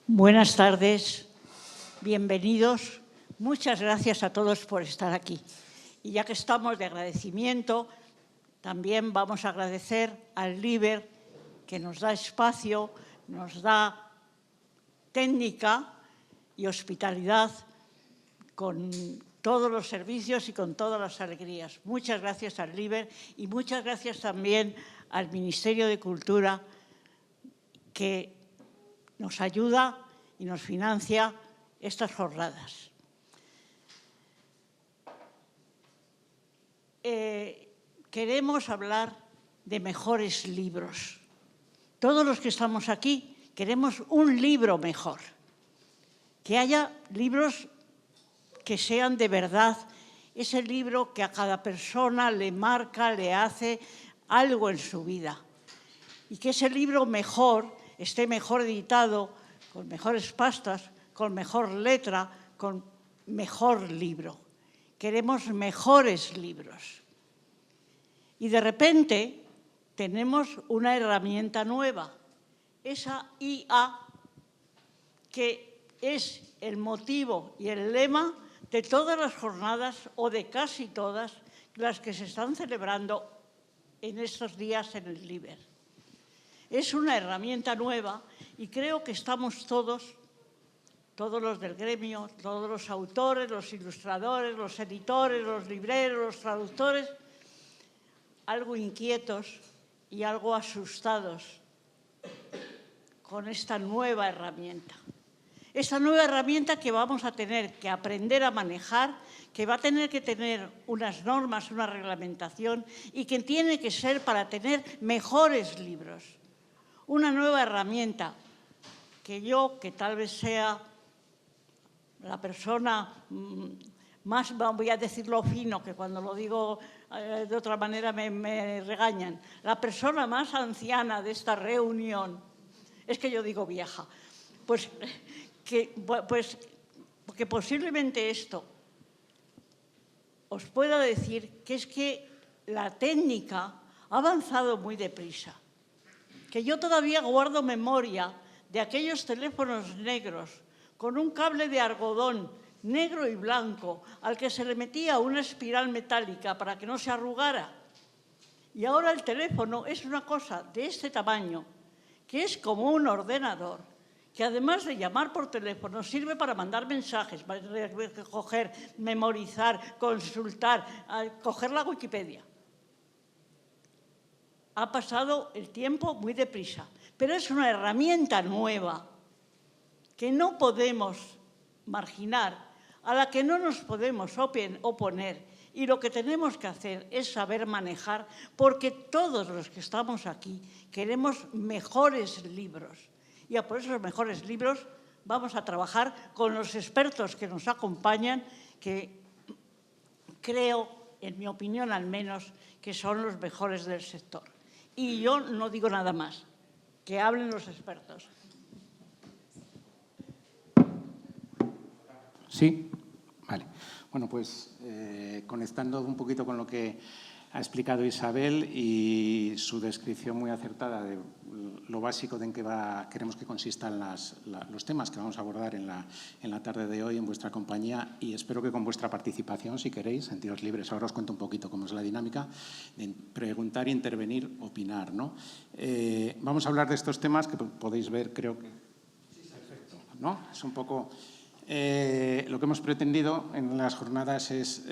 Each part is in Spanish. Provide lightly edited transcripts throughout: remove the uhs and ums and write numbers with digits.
Buenas tardes, bienvenidos. Muchas gracias a todos por estar aquí. Y ya que estamos de agradecimiento, también vamos a agradecer al LIBER, que nos da espacio, nos da técnica y hospitalidad con todos los servicios y con todas las alegrías. Muchas gracias al LIBER y muchas gracias también al Ministerio de Cultura, que nos ayuda y nos financia estas jornadas. Queremos hablar de mejores libros. Todos los que estamos aquí queremos un libro mejor, que haya libros que sean de verdad, ese libro que a cada persona le marca, le hace algo en su vida, y que ese libro mejor esté mejor editado, con mejores pastas, con mejor letra, con mejor libro. Queremos mejores libros. Y de repente tenemos una herramienta nueva, esa IA, que es el motivo y el lema de todas las jornadas, o de casi todas, las que se están celebrando en estos días en el LIBER. Es una herramienta nueva y creo que estamos todos los del gremio, todos los autores, los ilustradores, los editores, los libreros, los traductores, algo inquietos y algo asustados con esta nueva herramienta. Esta nueva herramienta que vamos a tener que aprender a manejar, que va a tener que tener unas normas, una reglamentación y que tiene que ser para tener mejores libros. Una nueva herramienta que yo, que tal vez sea la persona más, voy a decirlo fino, que cuando lo digo de otra manera me regañan, la persona más anciana de esta reunión, es que yo digo vieja, pues que posiblemente esto os pueda decir que es que la técnica ha avanzado muy deprisa. Que yo todavía guardo memoria de aquellos teléfonos negros con un cable de algodón negro y blanco al que se le metía una espiral metálica para que no se arrugara. Y ahora el teléfono es una cosa de este tamaño, que es como un ordenador, que además de llamar por teléfono sirve para mandar mensajes, para coger, memorizar, consultar, coger la Wikipedia. Ha pasado el tiempo muy deprisa, pero es una herramienta nueva que no podemos marginar, a la que no nos podemos oponer, y lo que tenemos que hacer es saber manejar, porque todos los que estamos aquí queremos mejores libros, y a por esos mejores libros vamos a trabajar con los expertos que nos acompañan, que creo, en mi opinión al menos, que son los mejores del sector. Y yo no digo nada más, que hablen los expertos. Sí, vale. Bueno, pues conectando un poquito con lo que ha explicado Isabel y su descripción muy acertada de lo básico de en qué queremos que consistan los temas que vamos a abordar en la tarde de hoy en vuestra compañía, y espero que con vuestra participación, si queréis, sentiros libres. Ahora os cuento un poquito cómo es la dinámica de preguntar, intervenir, opinar, ¿no? Vamos a hablar de estos temas que podéis ver, creo que... Sí, perfecto, ¿no? Es un poco... lo que hemos pretendido en las jornadas es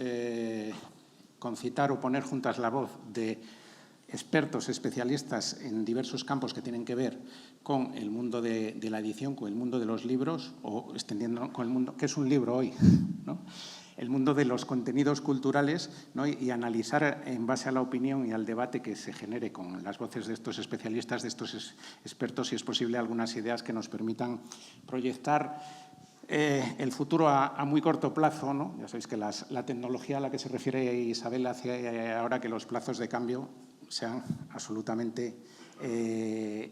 concitar o poner juntas la voz de expertos, especialistas en diversos campos que tienen que ver con el mundo de la edición, con el mundo de los libros, o extendiendo con el mundo, ¿qué es un libro hoy?, ¿no? El mundo de los contenidos culturales, ¿no? y analizar en base a la opinión y al debate que se genere con las voces de estos especialistas, de estos expertos, si es posible, algunas ideas que nos permitan proyectar el futuro a muy corto plazo, ¿no? Ya sabéis que la tecnología a la que se refiere Isabel hace ahora que los plazos de cambio sean absolutamente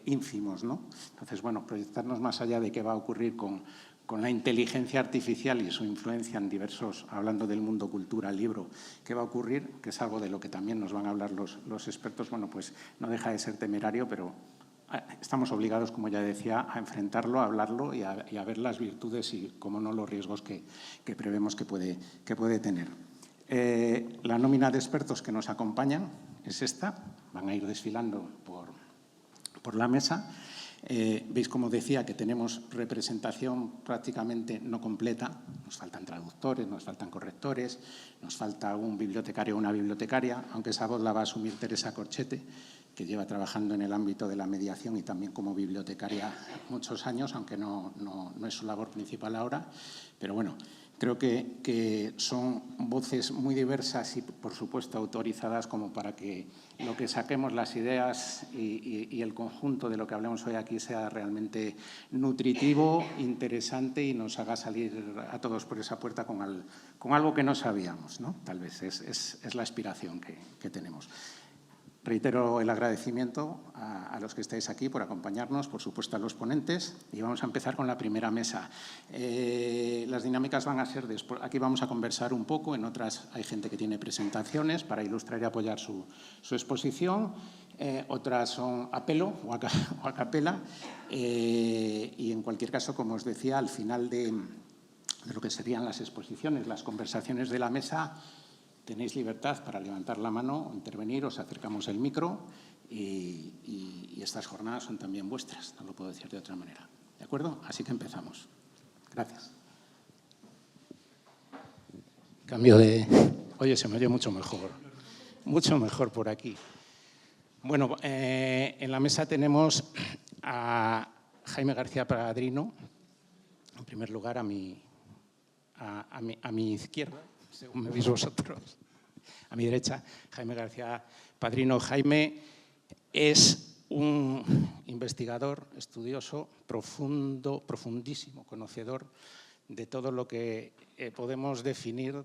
ínfimos, ¿no? Entonces, bueno, proyectarnos más allá de qué va a ocurrir con la inteligencia artificial y su influencia en diversos, hablando del mundo cultura, libro, qué va a ocurrir, que es algo de lo que también nos van a hablar los expertos. Bueno, pues no deja de ser temerario, pero estamos obligados, como ya decía, a enfrentarlo, a hablarlo y a ver las virtudes y, como no, los riesgos que prevemos que puede tener. La nómina de expertos que nos acompañan es esta. Van a ir desfilando por la mesa. Veis, como decía, que tenemos representación prácticamente no completa. Nos faltan traductores, nos faltan correctores, nos falta un bibliotecario o una bibliotecaria, aunque esa voz la va a asumir Teresa Corchete, que lleva trabajando en el ámbito de la mediación y también como bibliotecaria muchos años, aunque no es su labor principal ahora. Pero bueno, creo que son voces muy diversas y, por supuesto, autorizadas como para que lo que saquemos, las ideas y el conjunto de lo que hablemos hoy aquí sea realmente nutritivo, interesante y nos haga salir a todos por esa puerta con algo que no sabíamos, ¿no? Tal vez es la aspiración que tenemos. Reitero el agradecimiento a los que estáis aquí por acompañarnos, por supuesto a los ponentes, y vamos a empezar con la primera mesa. Las dinámicas van a ser después. Aquí vamos a conversar un poco, en otras hay gente que tiene presentaciones para ilustrar y apoyar su exposición, otras son a pelo o a capela, y en cualquier caso, como os decía, al final de lo que serían las exposiciones, las conversaciones de la mesa, tenéis libertad para levantar la mano o intervenir, os acercamos el micro y estas jornadas son también vuestras, no lo puedo decir de otra manera. ¿De acuerdo? Así que empezamos. Gracias. Cambio de... Oye, se me oye mucho mejor por aquí. Bueno, en la mesa tenemos a Jaime García Padrino, en primer lugar a mi izquierda, según me veis vosotros, a mi derecha, Jaime García Padrino. Jaime es un investigador, estudioso, profundísimo conocedor de todo lo que podemos definir,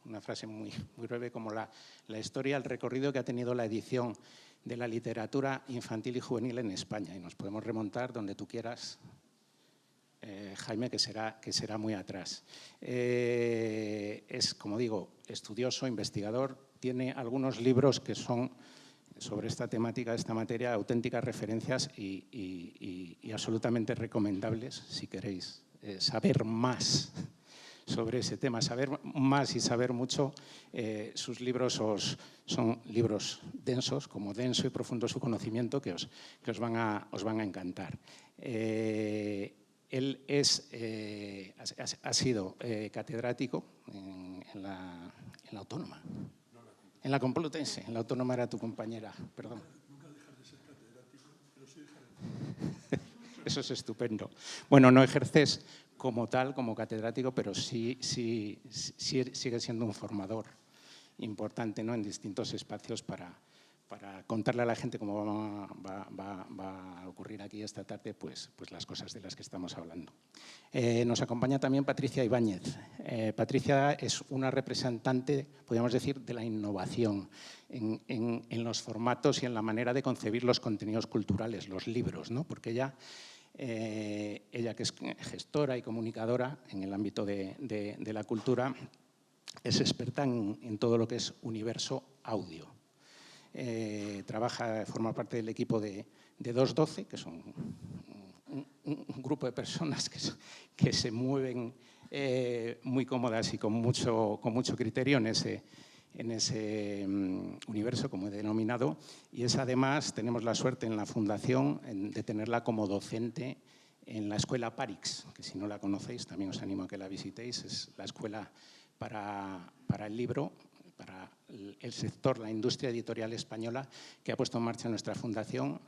una frase muy breve, como la historia, el recorrido que ha tenido la edición de la literatura infantil y juvenil en España. Y nos podemos remontar donde tú quieras, Jaime, que será muy atrás. Es, como digo, estudioso, investigador, tiene algunos libros que son sobre esta temática, esta materia, auténticas referencias y absolutamente recomendables si queréis saber más sobre ese tema, saber más y saber mucho. Sus libros son libros densos, como denso y profundo su conocimiento, que os van a encantar. Él ha sido catedrático en la Autónoma, en la Complutense. En la Autónoma era tu compañera, perdón. Nunca dejas de ser catedrático, pero sí dejar. Eso es estupendo. Bueno, no ejerces como tal, como catedrático, pero sí sigue siendo un formador importante, ¿no?, en distintos espacios para contarle a la gente cómo va a ocurrir aquí esta tarde, pues las cosas de las que estamos hablando. Nos acompaña también Patricia Ibáñez. Patricia es una representante, podríamos decir, de la innovación en los formatos y en la manera de concebir los contenidos culturales, los libros, ¿no? Porque ella, que es gestora y comunicadora en el ámbito de la cultura, es experta en todo lo que es universo audio. Forma parte del equipo de 212, que son un grupo de personas que se mueven muy cómodas y con mucho criterio en ese universo, como he denominado, y es, además, tenemos la suerte en la Fundación de tenerla como docente en la Escuela Parix, que si no la conocéis también os animo a que la visitéis. Es la escuela para el libro, para el sector, la industria editorial española, que ha puesto en marcha nuestra fundación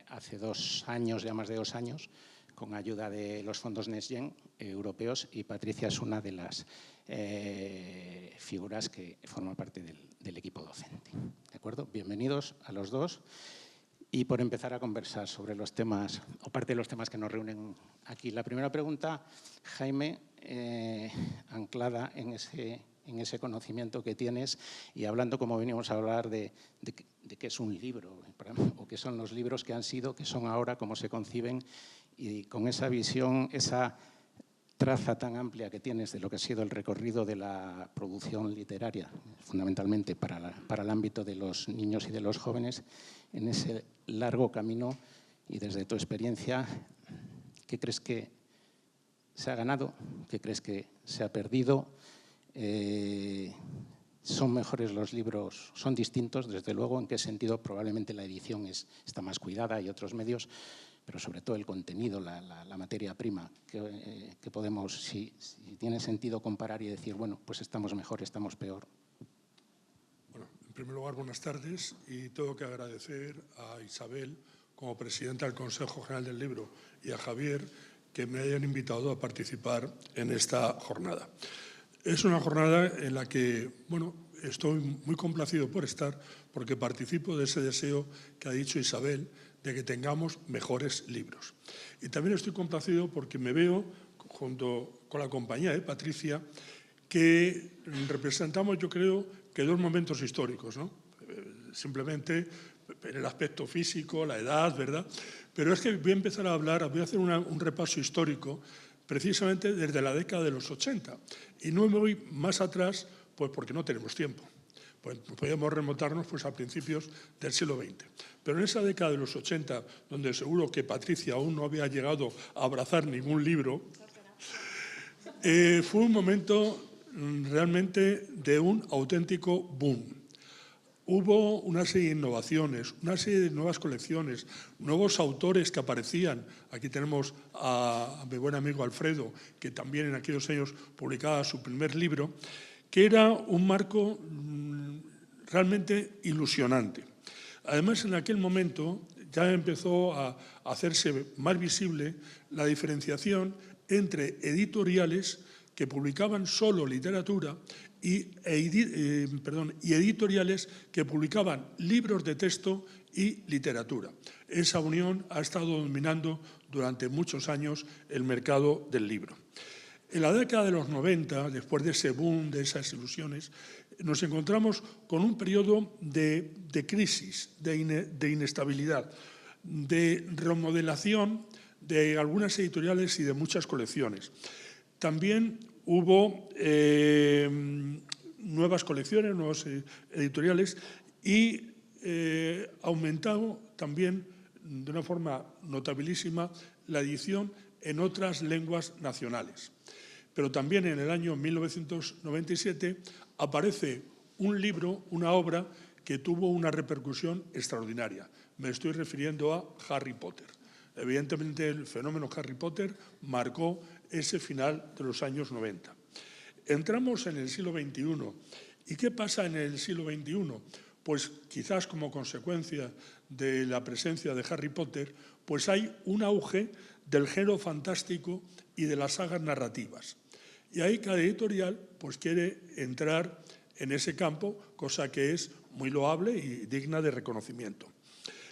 hace 2 años, ya más de 2 años, con ayuda de los fondos NextGen europeos, y Patricia es una de las figuras que forma parte del equipo docente. ¿De acuerdo? Bienvenidos a los dos. Y por empezar a conversar sobre los temas, o parte de los temas que nos reúnen aquí. La primera pregunta, Jaime, anclada en ese conocimiento que tienes y hablando, como venimos a hablar, de qué es un libro, o qué son los libros que han sido, qué son ahora, cómo se conciben, y con esa visión, esa traza tan amplia que tienes de lo que ha sido el recorrido de la producción literaria, fundamentalmente para el ámbito de los niños y de los jóvenes, en ese largo camino y desde tu experiencia, ¿qué crees que se ha ganado? ¿Qué crees que se ha perdido? ¿Son mejores los libros? ¿Son distintos? Desde luego, ¿en qué sentido? Probablemente la edición está más cuidada y otros medios, pero sobre todo el contenido, la materia prima, que podemos, si tiene sentido comparar y decir, bueno, pues estamos mejor, estamos peor. Bueno, en primer lugar, buenas tardes, y tengo que agradecer a Isabel, como presidenta del Consejo General del Libro, y a Javier, que me hayan invitado a participar en esta jornada. Es una jornada en la que, bueno, estoy muy complacido por estar, porque participo de ese deseo que ha dicho Isabel, de que tengamos mejores libros. Y también estoy complacido porque me veo, junto con la compañía de Patricia, que representamos, yo creo, que dos momentos históricos, ¿no? Simplemente en el aspecto físico, la edad, ¿verdad? Pero es que voy a empezar a hablar, voy a hacer un repaso histórico precisamente desde la década de los 80. Y no me voy más atrás, pues porque no tenemos tiempo. Pues podemos remontarnos pues, a principios del siglo XX. Pero en esa década de los 80, donde seguro que Patricia aún no había llegado a abrazar ningún libro, fue un momento realmente de un auténtico boom. Hubo una serie de innovaciones, una serie de nuevas colecciones, nuevos autores que aparecían. Aquí tenemos a mi buen amigo Alfredo, que también en aquellos años publicaba su primer libro, que era un marco realmente ilusionante. Además, en aquel momento ya empezó a hacerse más visible la diferenciación entre editoriales que publicaban solo literatura y editoriales que publicaban libros de texto y literatura. Esa unión ha estado dominando durante muchos años el mercado del libro. En la década de los 90, después de ese boom, de esas ilusiones, nos encontramos con un periodo de crisis, de inestabilidad, de remodelación de algunas editoriales y de muchas colecciones. También hubo nuevas colecciones, nuevos editoriales y aumentado también de una forma notabilísima la edición en otras lenguas nacionales. Pero también en el año 1997 aparece un libro, una obra que tuvo una repercusión extraordinaria. Me estoy refiriendo a Harry Potter. Evidentemente, el fenómeno Harry Potter marcó ese final de los años 90. Entramos en el siglo XXI. ¿Y qué pasa en el siglo XXI? Pues quizás como consecuencia de la presencia de Harry Potter, pues hay un auge del género fantástico y de las sagas narrativas. Y ahí cada editorial pues, quiere entrar en ese campo, cosa que es muy loable y digna de reconocimiento.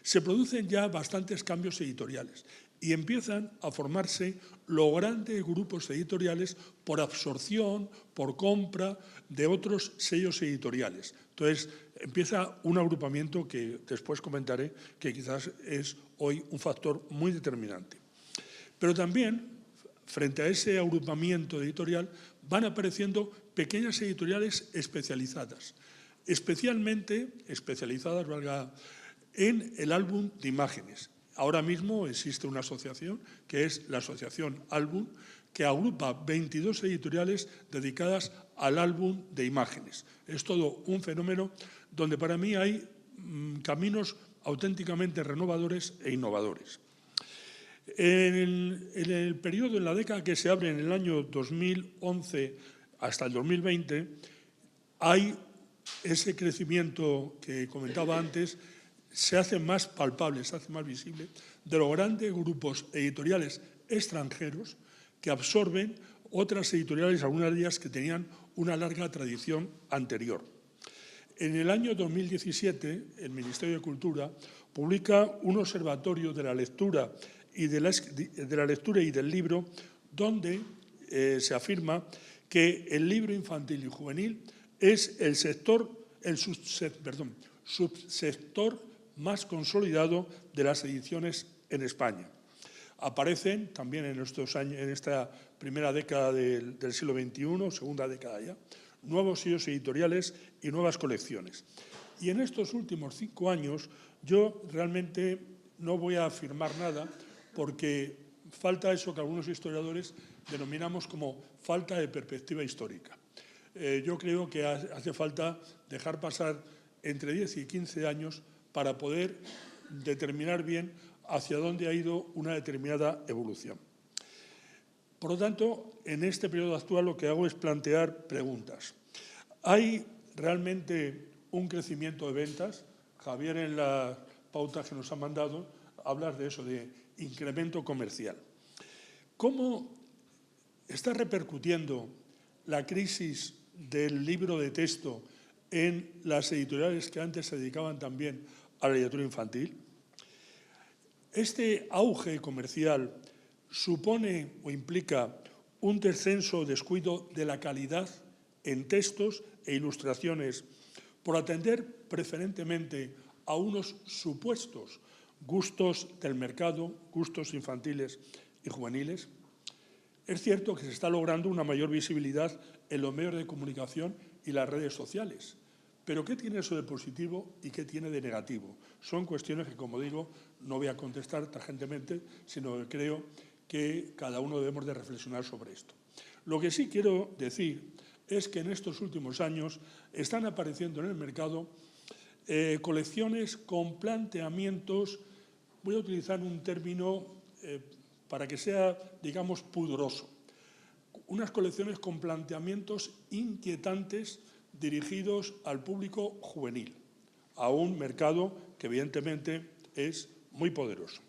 Se producen ya bastantes cambios editoriales y empiezan a formarse los grandes grupos editoriales por absorción, por compra de otros sellos editoriales. Entonces, empieza un agrupamiento que después comentaré que quizás es hoy un factor muy determinante. Pero también, frente a ese agrupamiento editorial, van apareciendo pequeñas editoriales especializadas, especialmente especializadas, valga, en el álbum de imágenes. Ahora mismo existe una asociación, que es la Asociación Álbum, que agrupa 22 editoriales dedicadas al álbum de imágenes. Es todo un fenómeno donde para mí hay caminos auténticamente renovadores e innovadores. En el periodo, en la década que se abre en el año 2011 hasta el 2020, hay ese crecimiento que comentaba antes, se hace más palpable, se hace más visible, de los grandes grupos editoriales extranjeros que absorben otras editoriales, algunas de ellas que tenían una larga tradición anterior. En el año 2017, el Ministerio de Cultura publica un observatorio de la lectura y del libro, donde se afirma que el libro infantil y juvenil es el subsector más consolidado de las ediciones en España. Aparecen también en esta primera década del siglo XXI, segunda década ya, nuevos sellos editoriales y nuevas colecciones. Y en estos últimos 5 años yo realmente no voy a afirmar nada porque falta eso que algunos historiadores denominamos como falta de perspectiva histórica. Yo creo que hace falta dejar pasar entre 10 y 15 años para poder determinar bien hacia dónde ha ido una determinada evolución. Por lo tanto, en este periodo actual lo que hago es plantear preguntas. ¿Hay realmente un crecimiento de ventas? Javier, en la pauta que nos ha mandado, habla de eso, de incremento comercial. ¿Cómo está repercutiendo la crisis del libro de texto en las editoriales que antes se dedicaban también a la literatura infantil? ¿Este auge comercial supone o implica un descenso o descuido de la calidad en textos e ilustraciones por atender preferentemente a unos supuestos gustos del mercado, gustos infantiles y juveniles? Es cierto que se está logrando una mayor visibilidad en los medios de comunicación y las redes sociales, pero ¿qué tiene eso de positivo y qué tiene de negativo? Son cuestiones que, como digo, no voy a contestar tajantemente, sino que creo que cada uno debemos de reflexionar sobre esto. Lo que sí quiero decir es que en estos últimos años están apareciendo en el mercado colecciones con planteamientos, voy a utilizar un término para que sea, digamos, pudoroso, unas colecciones con planteamientos inquietantes dirigidos al público juvenil, a un mercado que evidentemente es muy poderoso.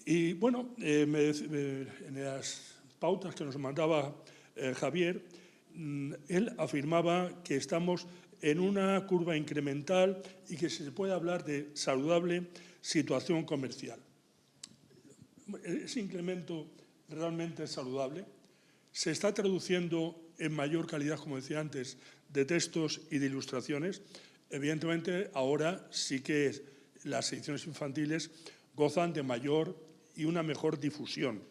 Y bueno, en las pautas que nos mandaba Javier, él afirmaba que estamos en una curva incremental y que se puede hablar de saludable situación comercial. ¿Ese incremento realmente es saludable? ¿Se está traduciendo en mayor calidad, como decía antes, de textos y de ilustraciones? Evidentemente, ahora sí que las ediciones infantiles gozan de mayor y una mejor difusión.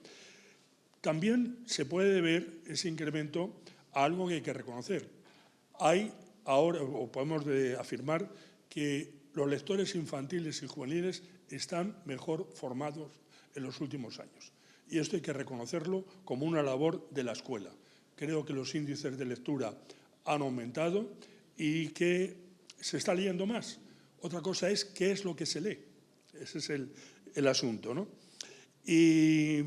También se puede ver ese incremento a algo que hay que reconocer. Hay ahora, o podemos afirmar, que los lectores infantiles y juveniles están mejor formados en los últimos años. Y esto hay que reconocerlo como una labor de la escuela. Creo que los índices de lectura han aumentado y que se está leyendo más. Otra cosa es qué es lo que se lee. Ese es el asunto, ¿no? Y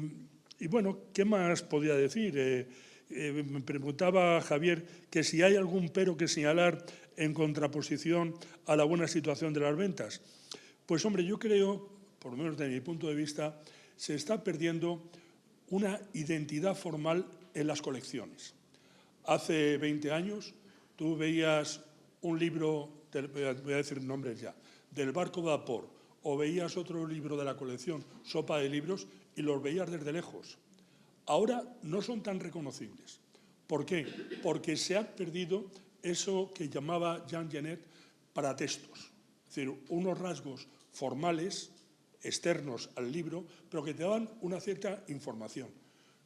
bueno, ¿qué más podría decir? Me preguntaba Javier que si hay algún pero que señalar en contraposición a la buena situación de las ventas. Pues, hombre, yo creo, por lo menos desde mi punto de vista, se está perdiendo una identidad formal en las colecciones. Hace 20 años tú veías un libro, voy a decir nombres ya, del Barco de Vapor, o veías otro libro de la colección, Sopa de Libros, y los veías desde lejos. Ahora no son tan reconocibles. ¿Por qué? Porque se ha perdido eso que llamaba Jean Genet paratextos, es decir, unos rasgos formales externos al libro, pero que te daban una cierta información.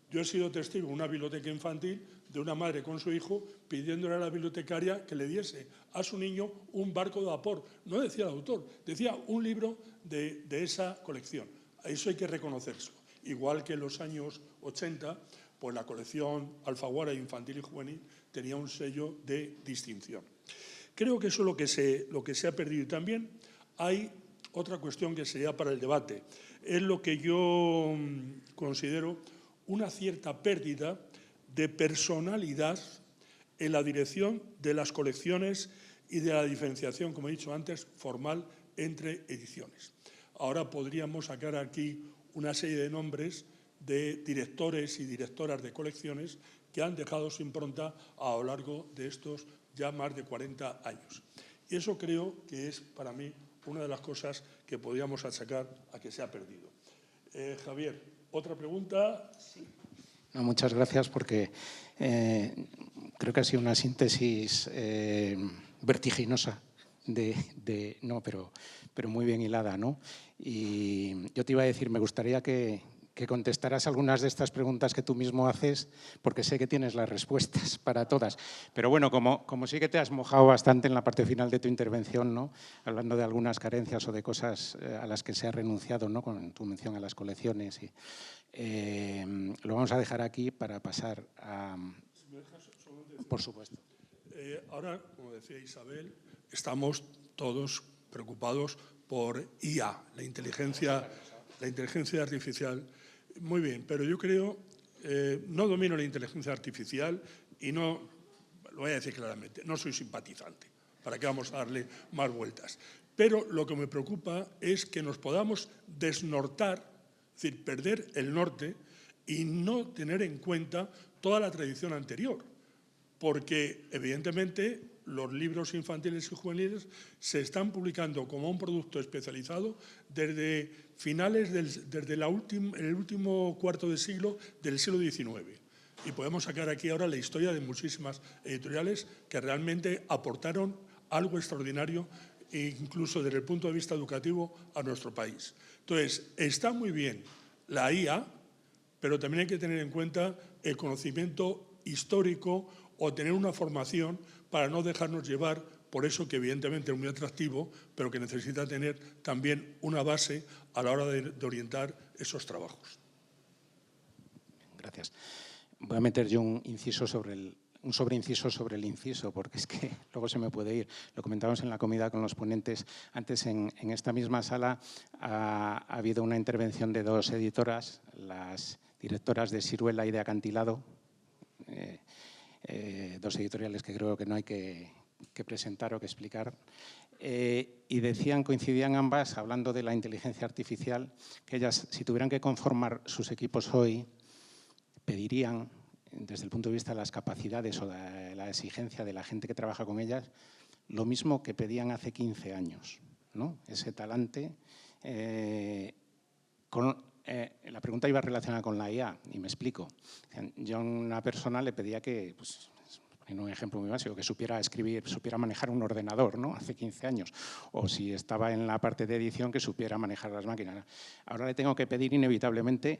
Yo he sido testigo en una biblioteca infantil de una madre con su hijo pidiéndole a la bibliotecaria que le diese a su niño un barco de vapor. No decía el autor, decía un libro de esa colección. Eso hay que reconocerlo. Igual que en los años 80, pues la colección Alfaguara infantil y juvenil tenía un sello de distinción. Creo que eso es lo que se ha perdido. Y también hay otra cuestión que sería para el debate. Es lo que yo considero una cierta pérdida de personalidad en la dirección de las colecciones y de la diferenciación, como he dicho antes, formal entre ediciones. Ahora podríamos sacar aquí una serie de nombres de directores y directoras de colecciones que han dejado su impronta a lo largo de estos ya más de 40 años. Y eso creo que es, para mí, una de las cosas que podríamos achacar a que se ha perdido. Javier, ¿otra pregunta? Sí. No, muchas gracias porque creo que ha sido una síntesis vertiginosa pero muy bien hilada, ¿no? Y yo te iba a decir, me gustaría que que contestarás algunas de estas preguntas que tú mismo haces, porque sé que tienes las respuestas para todas. Pero bueno, como sí que te has mojado bastante en la parte final de tu intervención, ¿no? Hablando de algunas carencias o de cosas a las que se ha renunciado, ¿no? Con tu mención a las colecciones. Lo vamos a dejar aquí para pasar a… Por supuesto. Ahora, como decía Isabel, estamos todos preocupados por IA, la inteligencia artificial. Muy bien, pero yo creo, no domino la inteligencia artificial y no, lo voy a decir claramente, no soy simpatizante. ¿Para qué vamos a darle más vueltas? Pero lo que me preocupa es que nos podamos desnortar, es decir, perder el norte y no tener en cuenta toda la tradición anterior. Porque, evidentemente, los libros infantiles y juveniles se están publicando como un producto especializado desde finales desde el último cuarto de siglo del siglo XIX. Y podemos sacar aquí ahora la historia de muchísimas editoriales que realmente aportaron algo extraordinario, incluso desde el punto de vista educativo, a nuestro país. Entonces, está muy bien la IA, pero también hay que tener en cuenta el conocimiento histórico o tener una formación para no dejarnos llevar por eso que evidentemente es muy atractivo, pero que necesita tener también una base a la hora de orientar esos trabajos. Gracias. Voy a meter yo un sobreinciso sobre el inciso, porque es que luego se me puede ir. Lo comentábamos en la comida con los ponentes. Antes, en esta misma sala, ha habido una intervención de dos editoras, las directoras de Siruela y de Acantilado, dos editoriales que creo que no hay que presentar o que explicar. Y decían, coincidían ambas, hablando de la inteligencia artificial, que ellas, si tuvieran que conformar sus equipos hoy, pedirían, desde el punto de vista de las capacidades o de la exigencia de la gente que trabaja con ellas, lo mismo que pedían hace 15 años, ¿no? Ese talante. La pregunta iba relacionada con la IA, y me explico. Yo a una persona le pedía que, pues, en un ejemplo muy básico, que supiera escribir, supiera manejar un ordenador, ¿no? Hace 15 años. O si estaba en la parte de edición, que supiera manejar las máquinas. Ahora le tengo que pedir inevitablemente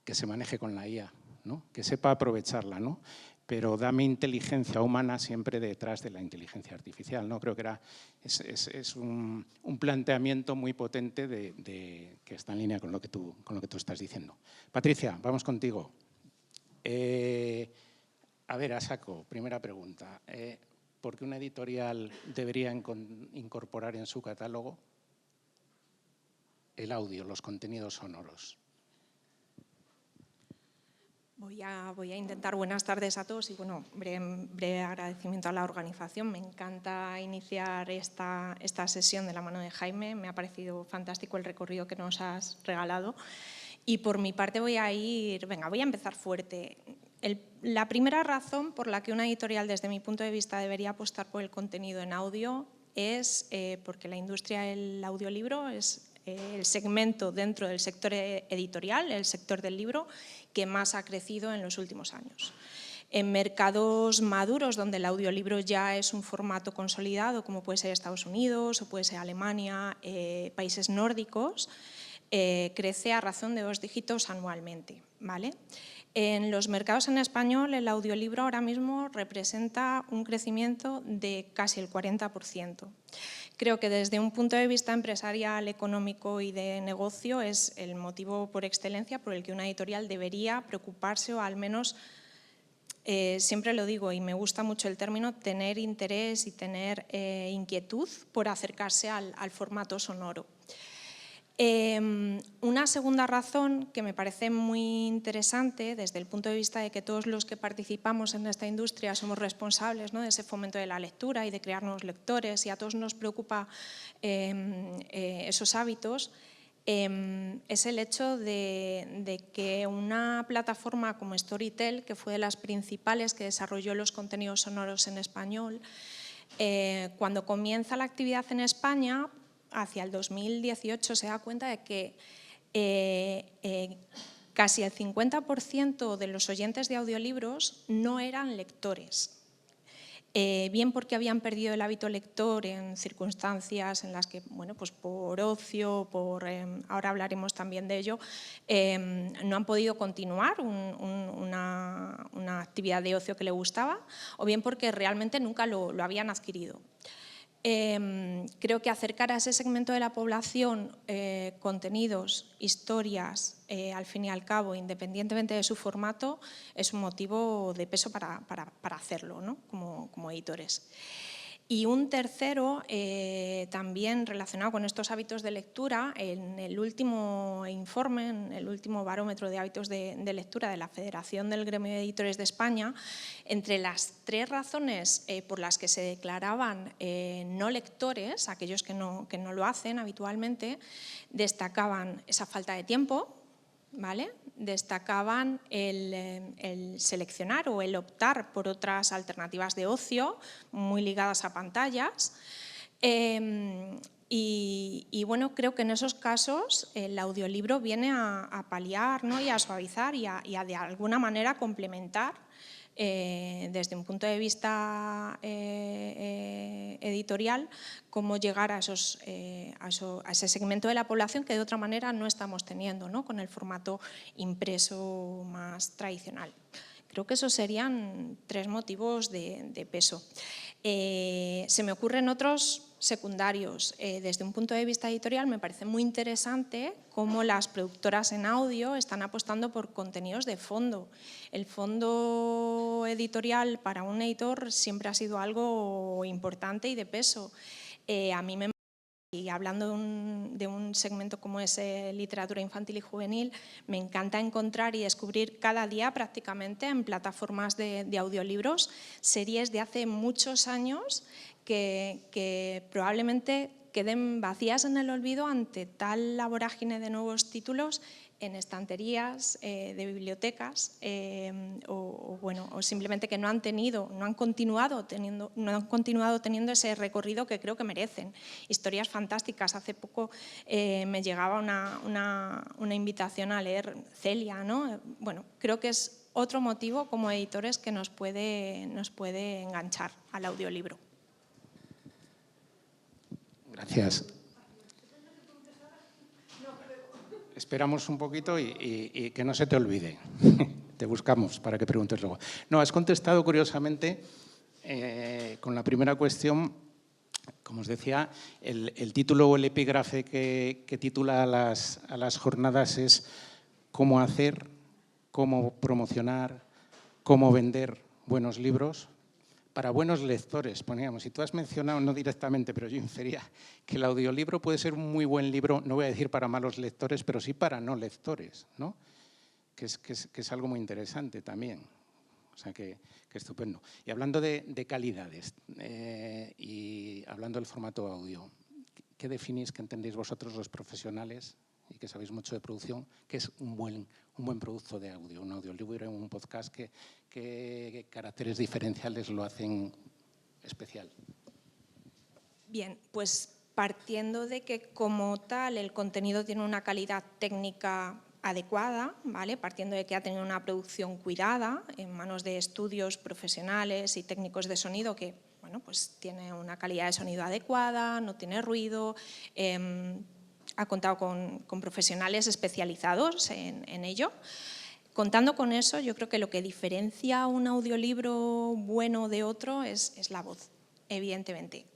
que se maneje con la IA, ¿no? Que sepa aprovecharla, ¿no? Pero dame inteligencia humana siempre detrás de la inteligencia artificial, ¿no? Creo que es un planteamiento muy potente que está en línea con lo que tú estás diciendo. Patricia, vamos contigo. A ver, a saco, primera pregunta. ¿Por qué una editorial debería incorporar en su catálogo el audio, los contenidos sonoros? Voy a intentar. Buenas tardes a todos y, bueno, breve agradecimiento a la organización. Me encanta iniciar esta sesión de la mano de Jaime. Me ha parecido fantástico el recorrido que nos has regalado. Y por mi parte voy a empezar fuerte. La primera razón por la que una editorial, desde mi punto de vista, debería apostar por el contenido en audio es porque la industria del audiolibro es el segmento dentro del sector editorial, el sector del libro, que más ha crecido en los últimos años. En mercados maduros, donde el audiolibro ya es un formato consolidado, como puede ser Estados Unidos o puede ser Alemania, países nórdicos, crece a razón de 2 dígitos anualmente, ¿vale? En los mercados en español, el audiolibro ahora mismo representa un crecimiento de casi el 40%. Creo que desde un punto de vista empresarial, económico y de negocio es el motivo por excelencia por el que una editorial debería preocuparse o al menos, siempre lo digo y me gusta mucho el término, tener interés y tener inquietud por acercarse al formato sonoro. Una segunda razón que me parece muy interesante desde el punto de vista de que todos los que participamos en esta industria somos responsables, ¿no?, de ese fomento de la lectura y de crear nuevos lectores, y a todos nos preocupa esos hábitos, es el hecho de que una plataforma como Storytel, que fue de las principales que desarrolló los contenidos sonoros en español, cuando comienza la actividad en España, hacia el 2018, se da cuenta de que casi el 50% de los oyentes de audiolibros no eran lectores. bien porque habían perdido el hábito lector en circunstancias en las que, bueno, pues por ocio, ahora hablaremos también de ello, no han podido continuar una actividad de ocio que le gustaba, o bien porque realmente nunca lo habían adquirido. Creo que acercar a ese segmento de la población contenidos, historias, al fin y al cabo, independientemente de su formato, es un motivo de peso para hacerlo, ¿no? como editores. Y un tercero, también relacionado con estos hábitos de lectura, en el último informe, en el último barómetro de hábitos de lectura de la Federación del Gremio de Editores de España, entre las 3 razones por las que se declaraban no lectores, aquellos que no lo hacen habitualmente, destacaban esa falta de tiempo, ¿vale? Destacaban el seleccionar o el optar por otras alternativas de ocio muy ligadas a pantallas. Y bueno, creo que en esos casos el audiolibro viene a paliar, ¿no? Y a suavizar y a de alguna manera complementar desde un punto de vista editorial, cómo llegar a ese segmento de la población que de otra manera no estamos teniendo, ¿no? Con el formato impreso más tradicional. Creo que esos serían 3 motivos de peso. Se me ocurren otros secundarios. Desde un punto de vista editorial me parece muy interesante cómo las productoras en audio están apostando por contenidos de fondo. El fondo editorial para un editor siempre ha sido algo importante y de peso. A mí me... Y hablando de un segmento como es literatura infantil y juvenil, me encanta encontrar y descubrir cada día prácticamente en plataformas de audiolibros series de hace muchos años que probablemente queden vacías en el olvido ante tal vorágine de nuevos títulos en estanterías de bibliotecas o simplemente que no han continuado teniendo ese recorrido que creo que merecen. Historias fantásticas. Hace poco me llegaba una invitación a leer Celia, ¿no? Bueno, creo que es otro motivo como editores que nos puede enganchar al audiolibro. Gracias. Esperamos un poquito y que no se te olvide. Te buscamos para que preguntes luego. No, has contestado curiosamente con la primera cuestión. Como os decía, el título o el epígrafe que titula a las jornadas es cómo hacer, cómo promocionar, cómo vender buenos libros para buenos lectores, poníamos. Y tú has mencionado, no directamente, pero yo infería que el audiolibro puede ser un muy buen libro, no voy a decir para malos lectores, pero sí para no lectores, ¿no? Que es algo muy interesante también. O sea, que estupendo. Y hablando de calidades y hablando del formato audio, ¿qué definís, qué entendéis vosotros los profesionales y que sabéis mucho de producción, que es un buen producto de audio, un audiolibro, un podcast, ¿qué caracteres diferenciales lo hacen especial? Bien, pues partiendo de que como tal el contenido tiene una calidad técnica adecuada, ¿vale? Partiendo de que ha tenido una producción cuidada en manos de estudios profesionales y técnicos de sonido que, bueno, pues tiene una calidad de sonido adecuada, no tiene ruido, ha contado con profesionales especializados en ello. Contando con eso, yo creo que lo que diferencia un audiolibro bueno de otro es la voz, evidentemente.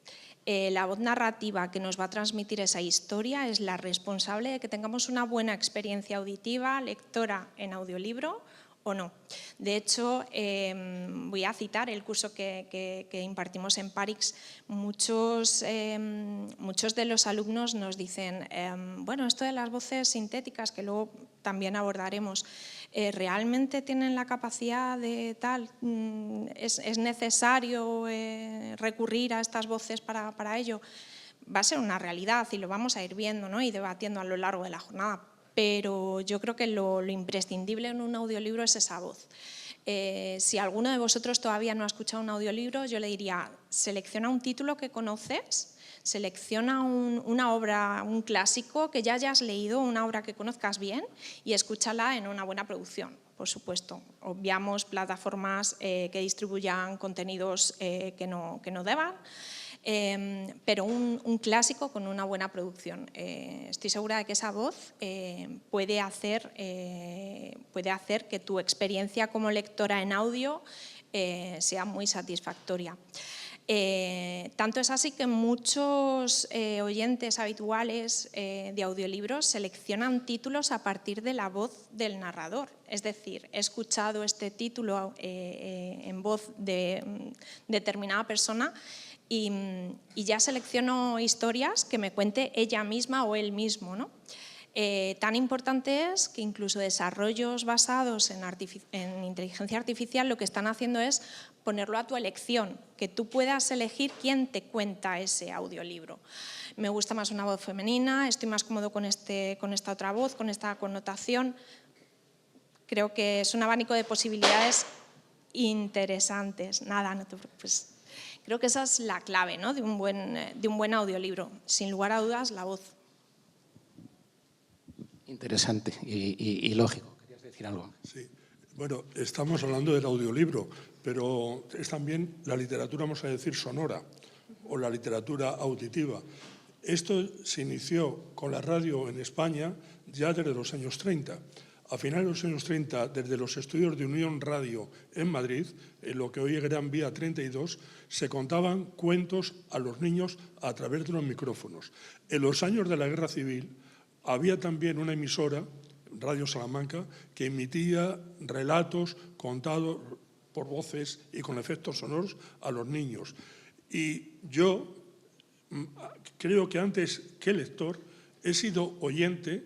La voz narrativa que nos va a transmitir esa historia es la responsable de que tengamos una buena experiencia auditiva, lectora en audiolibro o no. De hecho, voy a citar el curso que impartimos en Parix. Muchos de los alumnos nos dicen, bueno, esto de las voces sintéticas, que luego también abordaremos, ¿realmente tienen la capacidad de tal? ¿Es necesario recurrir a estas voces para ello? Va a ser una realidad y lo vamos a ir viendo, ¿no? Y debatiendo a lo largo de la jornada. Pero yo creo que lo imprescindible en un audiolibro es esa voz. Si alguno de vosotros todavía no ha escuchado un audiolibro, yo le diría, selecciona un título que conoces, selecciona una obra, un clásico que ya hayas leído, una obra que conozcas bien y escúchala en una buena producción. por supuesto. Obviamos plataformas que distribuyan contenidos que no deban, pero un clásico con una buena producción. Estoy segura de que esa voz puede hacer que tu experiencia como lectora en audio sea muy satisfactoria. Tanto es así que muchos oyentes habituales de audiolibros seleccionan títulos a partir de la voz del narrador. Es decir, he escuchado este título en voz de determinada persona y ya selecciono historias que me cuente ella misma o él mismo, ¿no? Tan importante es que incluso desarrollos basados en inteligencia artificial lo que están haciendo es ponerlo a tu elección, que tú puedas elegir quién te cuenta ese audiolibro. Me gusta más una voz femenina, estoy más cómodo con esta otra voz, con esta connotación. Creo que es un abanico de posibilidades interesantes. Nada, no te preocupes. Creo que esa es la clave, ¿no?, de un buen audiolibro. Sin lugar a dudas, la voz. Interesante y lógico. ¿Querías decir algo? Sí. Bueno, estamos hablando del audiolibro, pero es también la literatura, vamos a decir, sonora o la literatura auditiva. Esto se inició con la radio en España ya desde los años 30. A finales de los años 30, desde los estudios de Unión Radio en Madrid, en lo que hoy es Gran Vía 32, se contaban cuentos a los niños a través de los micrófonos. En los años de la Guerra Civil había también una emisora, Radio Salamanca, que emitía relatos contados por voces y con efectos sonoros a los niños. Y yo creo que antes que lector he sido oyente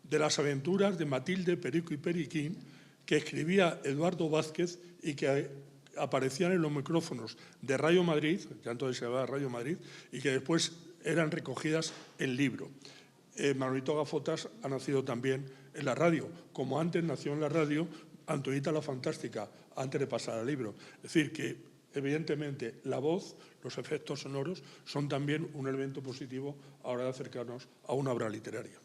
de las aventuras de Matilde, Perico y Periquín, que escribía Eduardo Vázquez y que aparecían en los micrófonos de Radio Madrid, que entonces se llamaba Radio Madrid, y que después eran recogidas en libro. Manolito Gafotas ha nacido también en la radio, como antes nació en la radio Antoñita la Fantástica, antes de pasar al libro. Es decir, que evidentemente la voz, los efectos sonoros, son también un elemento positivo a la hora de acercarnos a una obra literaria.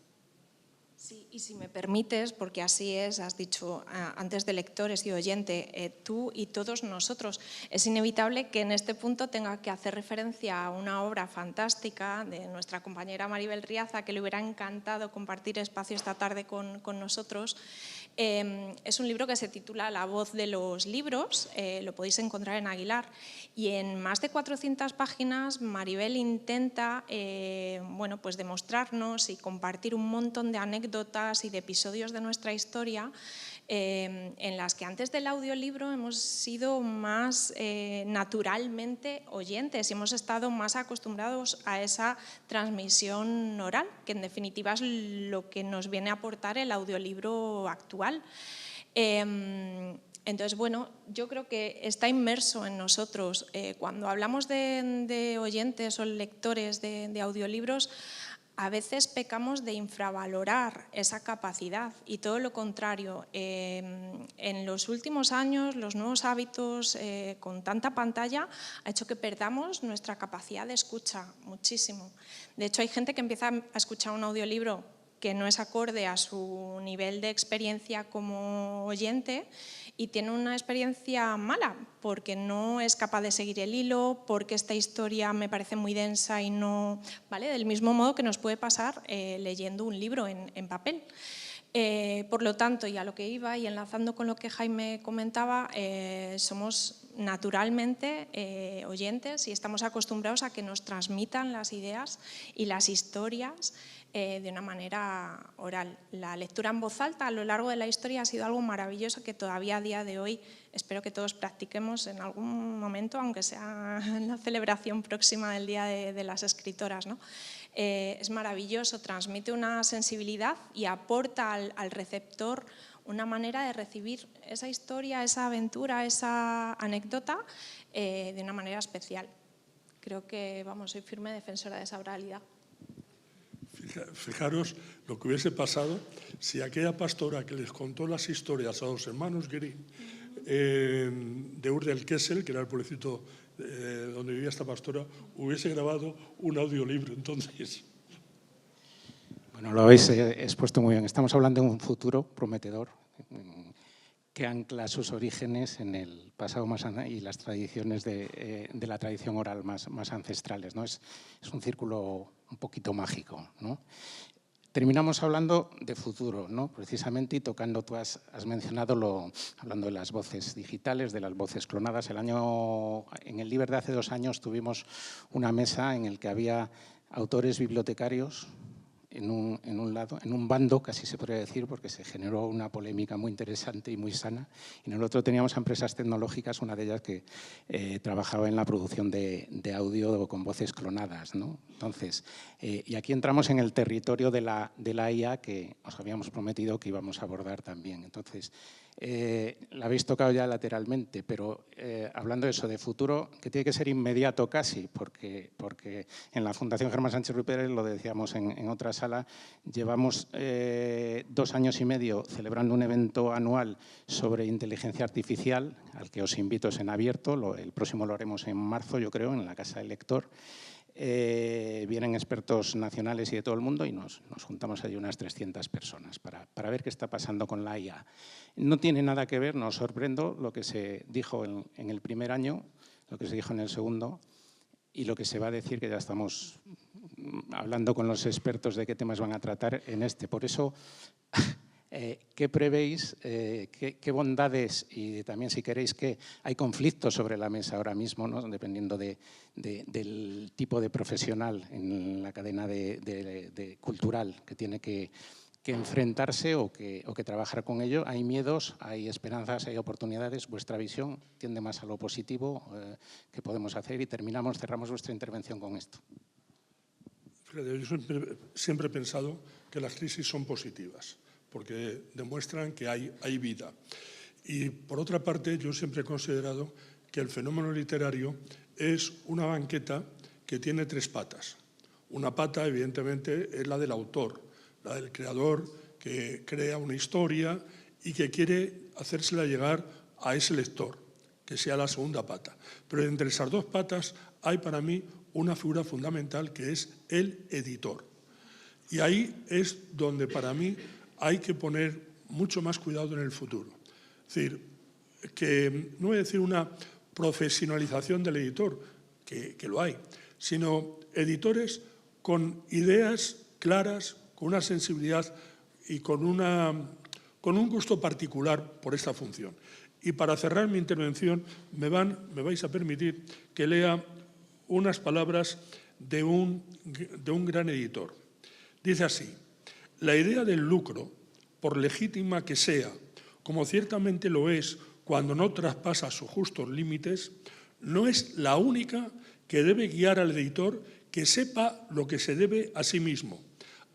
Sí, y si me permites, porque así es, has dicho antes de lectores y oyente, tú y todos nosotros. Es inevitable que en este punto tenga que hacer referencia a una obra fantástica de nuestra compañera Maribel Riaza, que le hubiera encantado compartir espacio esta tarde con nosotros. Es un libro que se titula La voz de los libros, lo podéis encontrar en Aguilar, y en más de 400 páginas Maribel intenta pues demostrarnos y compartir un montón de anécdotas y de episodios de nuestra historia en las que antes del audiolibro hemos sido más naturalmente oyentes y hemos estado más acostumbrados a esa transmisión oral, que en definitiva es lo que nos viene a aportar el audiolibro actual. Entonces, bueno, yo creo que está inmerso en nosotros. Cuando hablamos de oyentes o lectores de audiolibros, a veces pecamos de infravalorar esa capacidad y todo lo contrario. En los últimos años, los nuevos hábitos con tanta pantalla ha hecho que perdamos nuestra capacidad de escucha muchísimo. De hecho, hay gente que empieza a escuchar un audiolibro que no es acorde a su nivel de experiencia como oyente y tiene una experiencia mala porque no es capaz de seguir el hilo, porque esta historia me parece muy densa y no... ¿vale? Del mismo modo que nos puede pasar leyendo un libro en papel. Por lo tanto, y a lo que iba y enlazando con lo que Jaime comentaba, somos naturalmente oyentes y estamos acostumbrados a que nos transmitan las ideas y las historias de una manera oral. La lectura en voz alta a lo largo de la historia ha sido algo maravilloso que todavía a día de hoy espero que todos practiquemos en algún momento, aunque sea en la celebración próxima del Día de las Escritoras, ¿no? Es maravilloso, transmite una sensibilidad y aporta al receptor una manera de recibir esa historia, esa aventura, esa anécdota de una manera especial. Creo que, soy firme defensora de esa oralidad. Fijaros lo que hubiese pasado si aquella pastora que les contó las historias a los hermanos Green de Ur del Kessel, que era el pueblecito donde vivía esta pastora, hubiese grabado un audiolibro entonces. Bueno, lo habéis expuesto muy bien. Estamos hablando de un futuro prometedor que ancla sus orígenes en el pasado y las tradiciones de la tradición oral más ancestrales, ¿no? Es un círculo un poquito mágico, ¿no? Terminamos hablando de futuro, ¿no? Precisamente, y tocando, tú has mencionado, hablando de las voces digitales, de las voces clonadas. En el Liber de hace 2 años tuvimos una mesa en la que había autores bibliotecarios, en un bando, casi se podría decir, porque se generó una polémica muy interesante y muy sana. Y en el otro teníamos a empresas tecnológicas, una de ellas que trabajaba en la producción de audio con voces clonadas, ¿no? Entonces, y aquí entramos en el territorio de la IA que os habíamos prometido que íbamos a abordar también. Entonces, la habéis tocado ya lateralmente, pero hablando de eso, de futuro, que tiene que ser inmediato casi, porque en la Fundación Germán Sánchez Ruy Pérez, lo decíamos en otra sala, llevamos 2 años y medio celebrando un evento anual sobre inteligencia artificial, al que os invito, es en abierto, el próximo lo haremos en marzo, yo creo, en la Casa del Lector. Vienen expertos nacionales y de todo el mundo y nos juntamos allí unas 300 personas para ver qué está pasando con la IA. No tiene nada que ver, no os sorprendo, lo que se dijo en el primer año, lo que se dijo en el segundo y lo que se va a decir, que ya estamos hablando con los expertos de qué temas van a tratar en este. Por eso, ¿qué prevéis? ¿Qué bondades? Y también, si queréis, que hay conflictos sobre la mesa ahora mismo, ¿no? Dependiendo del tipo de profesional en la cadena cultural que tiene que enfrentarse o que trabajar con ello. Hay miedos, hay esperanzas, hay oportunidades. Vuestra visión tiende más a lo positivo que podemos hacer y cerramos vuestra intervención con esto. Fíjate, yo siempre he pensado que las crisis son positivas, porque demuestran que hay vida. Y, por otra parte, yo siempre he considerado que el fenómeno literario es una banqueta que tiene 3 patas. Una pata, evidentemente, es la del autor, la del creador que crea una historia y que quiere hacérsela llegar a ese lector, que sea la segunda pata. Pero entre esas 2 patas hay para mí una figura fundamental que es el editor. Y ahí es donde para mí hay que poner mucho más cuidado en el futuro. Es decir, que no voy a decir una profesionalización del editor, que lo hay, sino editores con ideas claras, con una sensibilidad y con un gusto particular por esta función. Y para cerrar mi intervención, me vais a permitir que lea unas palabras de un gran editor. Dice así: la idea del lucro, por legítima que sea, como ciertamente lo es cuando no traspasa sus justos límites, no es la única que debe guiar al editor que sepa lo que se debe a sí mismo,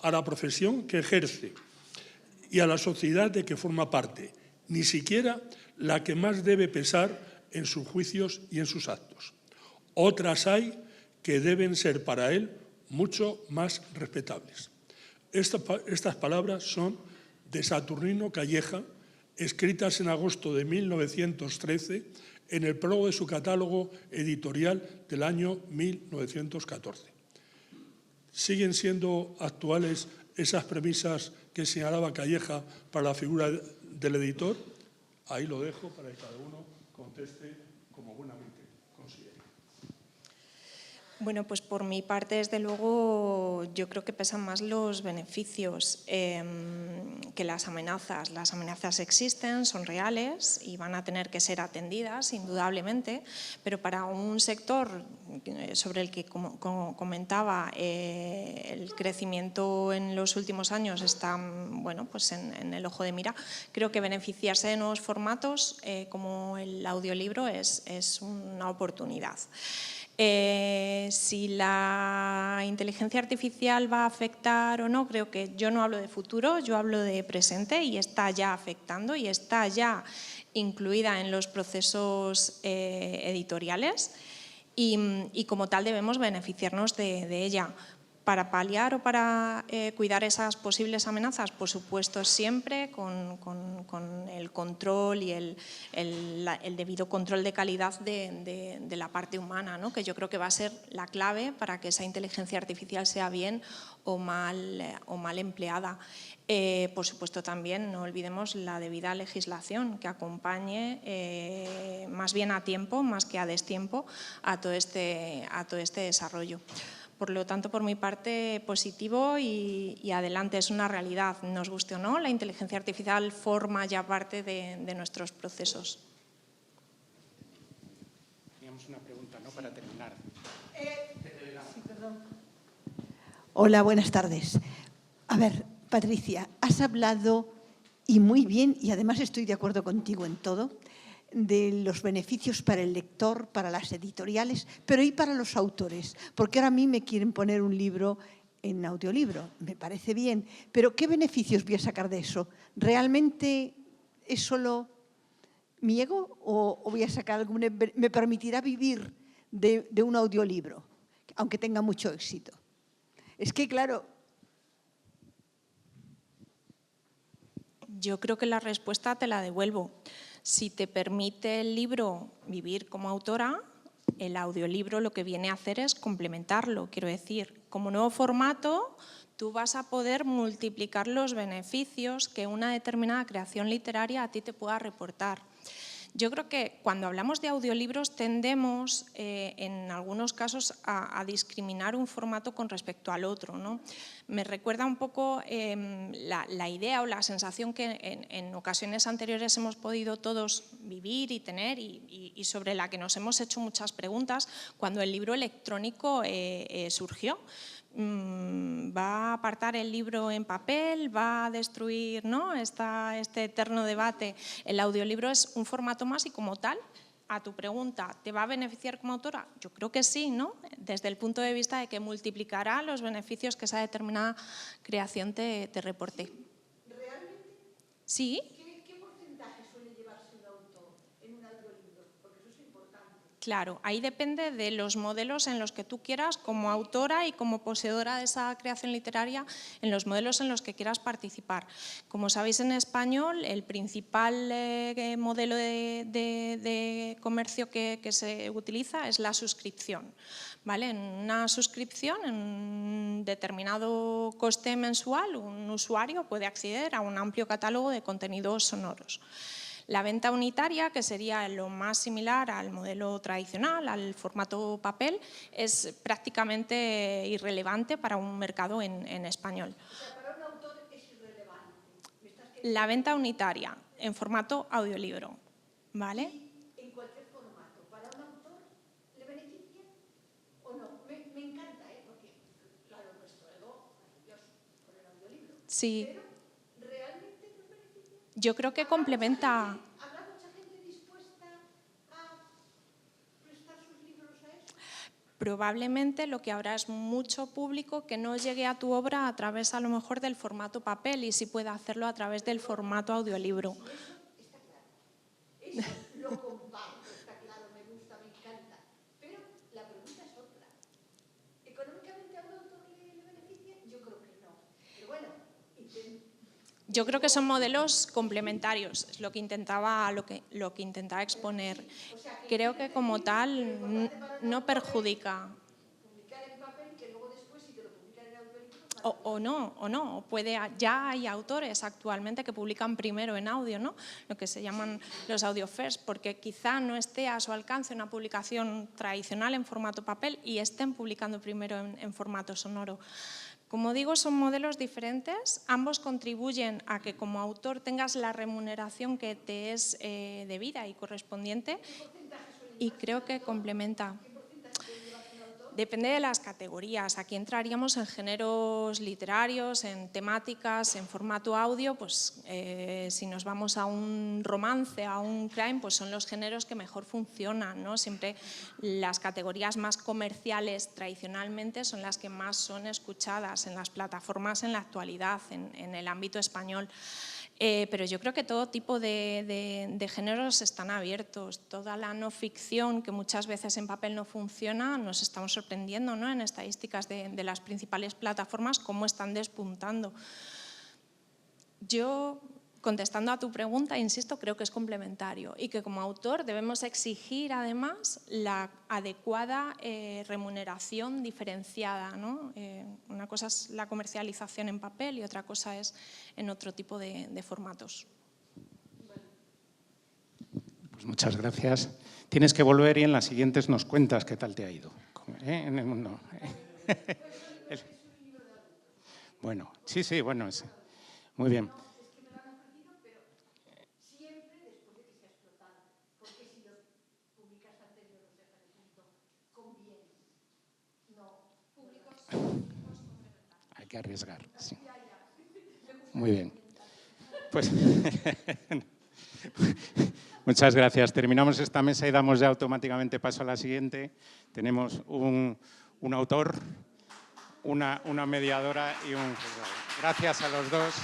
a la profesión que ejerce y a la sociedad de que forma parte, ni siquiera la que más debe pesar en sus juicios y en sus actos. Otras hay que deben ser para él mucho más respetables. Estas palabras son de Saturnino Calleja, escritas en agosto de 1913, en el prólogo de su catálogo editorial del año 1914. ¿Siguen siendo actuales esas premisas que señalaba Calleja para la figura del editor? Ahí lo dejo para que cada uno conteste como buenamente considere. Bueno, pues por mi parte, desde luego, yo creo que pesan más los beneficios que las amenazas. Las amenazas existen, son reales y van a tener que ser atendidas, indudablemente, pero para un sector sobre el que, como comentaba, el crecimiento en los últimos años está, bueno, pues en el ojo de mira, creo que beneficiarse de nuevos formatos como el audiolibro es una oportunidad. Si la inteligencia artificial va a afectar o no, creo que yo no hablo de futuro, yo hablo de presente y está ya afectando y está ya incluida en los procesos editoriales y como tal debemos beneficiarnos de ella. Para paliar o para cuidar esas posibles amenazas, por supuesto, siempre con el control y el debido control de calidad de la parte humana, ¿no? Que yo creo que va a ser la clave para que esa inteligencia artificial sea bien o mal empleada. Por supuesto, también no olvidemos la debida legislación que acompañe más bien a tiempo, más que a destiempo, a todo este desarrollo. Por lo tanto, por mi parte, positivo y adelante, es una realidad. Nos guste o no, la inteligencia artificial forma ya parte de nuestros procesos. Teníamos una pregunta, ¿no?, para terminar. Sí, perdón. Hola, buenas tardes. A ver, Patricia, has hablado, y muy bien, y además estoy de acuerdo contigo en todo, de los beneficios para el lector, para las editoriales, pero y para los autores, porque ahora a mí me quieren poner un libro en audiolibro, me parece bien, pero ¿qué beneficios voy a sacar de eso? ¿Realmente es solo mi ego o voy a sacar algún... me permitirá vivir de un audiolibro, aunque tenga mucho éxito? Es que, claro... Yo creo que la respuesta te la devuelvo. Si te permite el libro vivir como autora, el audiolibro lo que viene a hacer es complementarlo. Quiero decir, como nuevo formato, tú vas a poder multiplicar los beneficios que una determinada creación literaria a ti te pueda reportar. Yo creo que cuando hablamos de audiolibros tendemos en algunos casos a discriminar un formato con respecto al otro, ¿no? Me recuerda un poco la idea o la sensación que en ocasiones anteriores hemos podido todos vivir y tener y sobre la que nos hemos hecho muchas preguntas cuando el libro electrónico surgió. ¿Va a apartar el libro en papel? ¿Va a destruir, ¿no?, este eterno debate? El audiolibro es un formato más y como tal, a tu pregunta, ¿te va a beneficiar como autora? Yo creo que sí, ¿no? Desde el punto de vista de que multiplicará los beneficios que esa determinada creación te reporte. ¿Realmente? Sí. ¿Qué porcentaje suele llevarse un autor en un audiolibro? Porque eso es importante. Claro, ahí depende de los modelos en los que tú quieras, como autora y como poseedora de esa creación literaria, en los modelos en los que quieras participar. Como sabéis, en español, el principal modelo de comercio que se utiliza es la suscripción. ¿Vale? En una suscripción, en un determinado coste mensual, un usuario puede acceder a un amplio catálogo de contenidos sonoros. La venta unitaria, que sería lo más similar al modelo tradicional, al formato papel, es prácticamente irrelevante para un mercado en español. O sea, para un autor es irrelevante. La venta unitaria, en formato audiolibro, ¿vale? En cualquier formato, ¿para un autor le beneficia o no? Me encanta, porque, claro, nuestro ego, maravilloso, con el audiolibro. Sí. Pero, ¿realmente nos beneficia? Yo creo que complementa. ¿Habrá mucha gente dispuesta a prestar sus libros a eso? Probablemente lo que habrá es mucho público que no llegue a tu obra a través a lo mejor del formato papel y sí pueda hacerlo a través del formato audiolibro. Eso está claro. Eso lo comparto, está claro, me gusta, me encanta. Pero la pregunta es otra. ¿Económicamente a un autor le beneficia? Yo creo que no. Pero bueno, yo creo que son modelos complementarios, es lo que intentaba exponer. Creo que como tal no perjudica. publicar en papel que luego después si te lo publican en audiolibro... O no. Ya hay autores actualmente que publican primero en audio, ¿no? Lo que se llaman los audio first, porque quizá no esté a su alcance una publicación tradicional en formato papel y estén publicando primero en formato sonoro. Como digo, son modelos diferentes, ambos contribuyen a que como autor tengas la remuneración que te es debida y correspondiente y creo que complementa. Depende de las categorías. Aquí entraríamos en géneros literarios, en temáticas, en formato audio, pues si nos vamos a un romance, a un crime, pues son los géneros que mejor funcionan, ¿no? Siempre las categorías más comerciales tradicionalmente son las que más son escuchadas en las plataformas en la actualidad, en el ámbito español. Pero yo creo que todo tipo de géneros están abiertos. Toda la no ficción, que muchas veces en papel no funciona, nos estamos sorprendiendo, ¿no?, en estadísticas de las principales plataformas, cómo están despuntando. Yo, contestando a tu pregunta, insisto, creo que es complementario y que como autor debemos exigir además la adecuada remuneración diferenciada, ¿no? Una cosa es la comercialización en papel y otra cosa es en otro tipo de formatos. Pues muchas gracias. Tienes que volver y en las siguientes nos cuentas qué tal te ha ido en el mundo. Bueno, sí, bueno, sí. Muy bien. Hay que arriesgar, sí. Muy bien. Pues muchas gracias. Terminamos esta mesa y damos ya automáticamente paso a la siguiente. Tenemos un autor, una mediadora y un juzgado. Gracias a los dos.